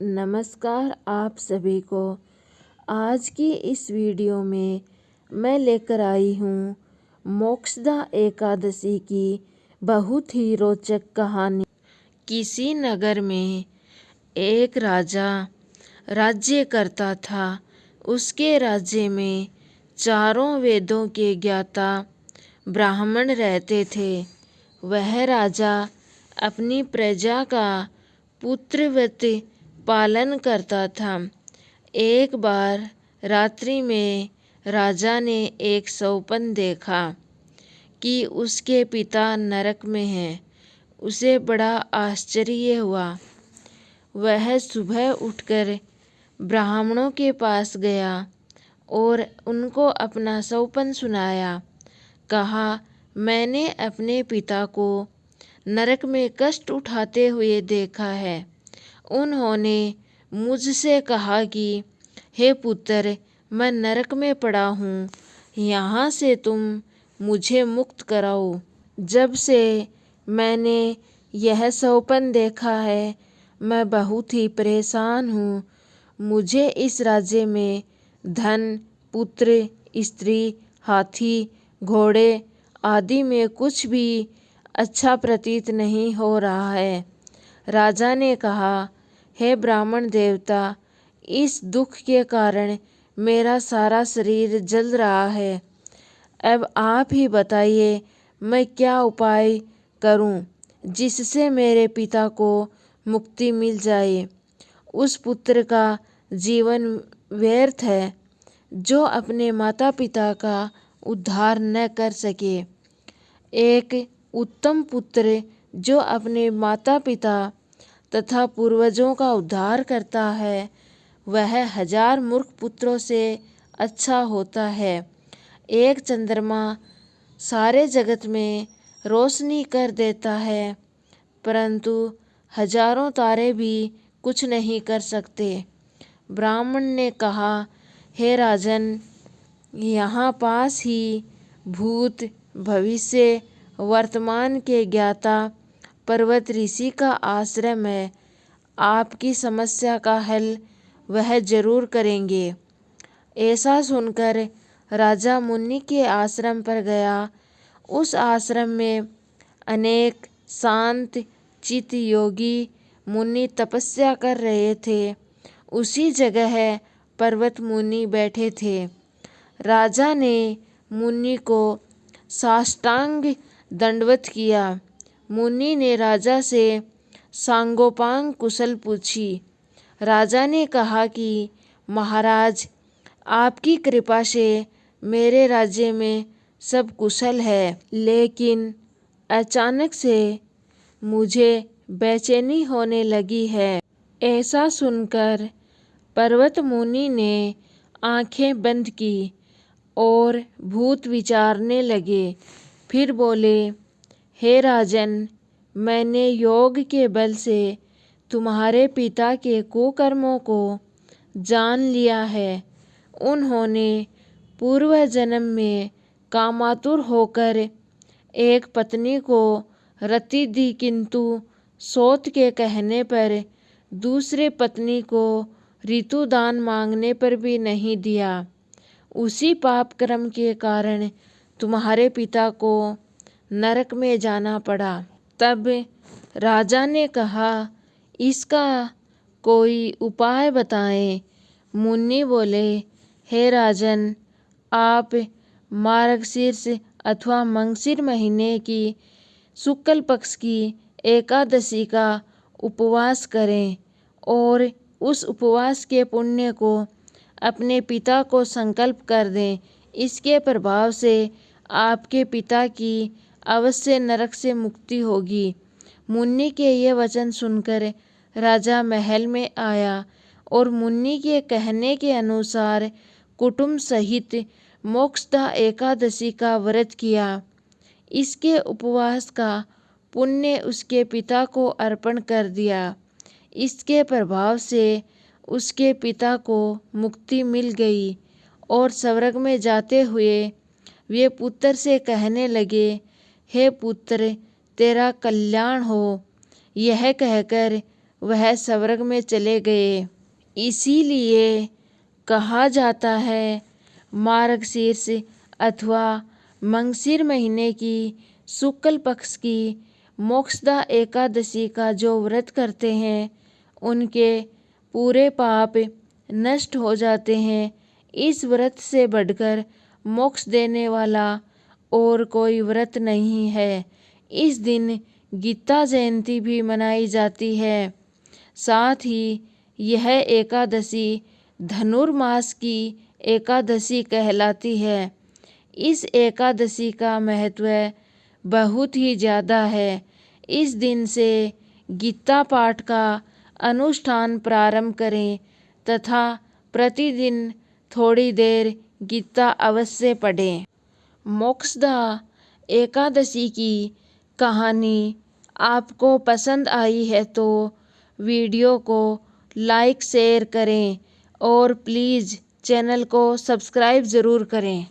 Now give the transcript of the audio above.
नमस्कार आप सभी को। आज की इस वीडियो में मैं लेकर आई हूँ मोक्षदा एकादशी की बहुत ही रोचक कहानी। किसी नगर में एक राजा राज्य करता था। उसके राज्य में चारों वेदों के ज्ञाता ब्राह्मण रहते थे। वह राजा अपनी प्रजा का पुत्रवत पालन करता था। एक बार रात्रि में राजा ने एक स्वप्न देखा कि उसके पिता नरक में हैं। उसे बड़ा आश्चर्य हुआ। वह सुबह उठकर ब्राह्मणों के पास गया और उनको अपना स्वप्न सुनाया। कहा, मैंने अपने पिता को नरक में कष्ट उठाते हुए देखा है। उन्होंने मुझसे कहा कि हे पुत्र, मैं नरक में पड़ा हूँ, यहाँ से तुम मुझे मुक्त कराओ। जब से मैंने यह स्वप्न देखा है, मैं बहुत ही परेशान हूँ। मुझे इस राज्य में धन, पुत्र, स्त्री, हाथी, घोड़े आदि में कुछ भी अच्छा प्रतीत नहीं हो रहा है। राजा ने कहा, हे ब्राह्मण देवता, इस दुख के कारण मेरा सारा शरीर जल रहा है। अब आप ही बताइए, मैं क्या उपाय करूं जिससे मेरे पिता को मुक्ति मिल जाए। उस पुत्र का जीवन व्यर्थ है जो अपने माता पिता का उद्धार न कर सके। एक उत्तम पुत्र जो अपने माता पिता तथा पूर्वजों का उद्धार करता है, वह 1000 मूर्ख पुत्रों से अच्छा होता है। एक चंद्रमा सारे जगत में रोशनी कर देता है, परंतु हजारों तारे भी कुछ नहीं कर सकते। ब्राह्मण ने कहा, हे राजन, यहाँ पास ही भूत, भविष्य, वर्तमान के ज्ञाता पर्वत ऋषि का आश्रम है। आपकी समस्या का हल वह जरूर करेंगे। ऐसा सुनकर राजा मुनि के आश्रम पर गया। उस आश्रम में अनेक शांत चित्त योगी मुनि तपस्या कर रहे थे। उसी जगह पर्वत मुनि बैठे थे। राजा ने मुनि को साष्टांग दंडवत किया। मुनि ने राजा से सांगोपांग कुशल पूछी। राजा ने कहा कि महाराज, आपकी कृपा से मेरे राज्य में सब कुशल है, लेकिन अचानक से मुझे बेचैनी होने लगी है। ऐसा सुनकर पर्वत मुनि ने आंखें बंद की और भूत विचारने लगे। फिर बोले, हे राजन, मैंने योग के बल से तुम्हारे पिता के कुकर्मों को जान लिया है। उन्होंने पूर्व जन्म में कामातुर होकर एक पत्नी को रति दी, किंतु सौत के कहने पर दूसरे पत्नी को ऋतुदान मांगने पर भी नहीं दिया। उसी पाप कर्म के कारण तुम्हारे पिता को नरक में जाना पड़ा। तब राजा ने कहा, इसका कोई उपाय बताएं। मुनि बोले, हे राजन, आप मार्गशीर्ष अथवा मंगशीर महीने की शुक्ल पक्ष की एकादशी का उपवास करें और उस उपवास के पुण्य को अपने पिता को संकल्प कर दें। इसके प्रभाव से आपके पिता की अवश्य नरक से मुक्ति होगी। मुनि के ये वचन सुनकर राजा महल में आया और मुनि के कहने के अनुसार कुटुंब सहित मोक्षदा एकादशी का व्रत किया। इसके उपवास का पुण्य उसके पिता को अर्पण कर दिया। इसके प्रभाव से उसके पिता को मुक्ति मिल गई और स्वर्ग में जाते हुए वे पुत्र से कहने लगे, हे पुत्र, तेरा कल्याण हो। यह कहकर वह स्वर्ग में चले गए। इसीलिए कहा जाता है मार्गशीर्ष अथवा मंगशीर महीने की शुक्ल पक्ष की मोक्षदा एकादशी का जो व्रत करते हैं उनके पूरे पाप नष्ट हो जाते हैं। इस व्रत से बढ़कर मोक्ष देने वाला और कोई व्रत नहीं है। इस दिन गीता जयंती भी मनाई जाती है। साथ ही यह एकादशी धनुर्मास की एकादशी कहलाती है। इस एकादशी का महत्व बहुत ही ज़्यादा है। इस दिन से गीता पाठ का अनुष्ठान प्रारंभ करें तथा प्रतिदिन थोड़ी देर गीता अवश्य पढ़ें। मोक्षदा एकादशी की कहानी आपको पसंद आई है तो वीडियो को लाइक शेयर करें और प्लीज़ चैनल को सब्सक्राइब ज़रूर करें।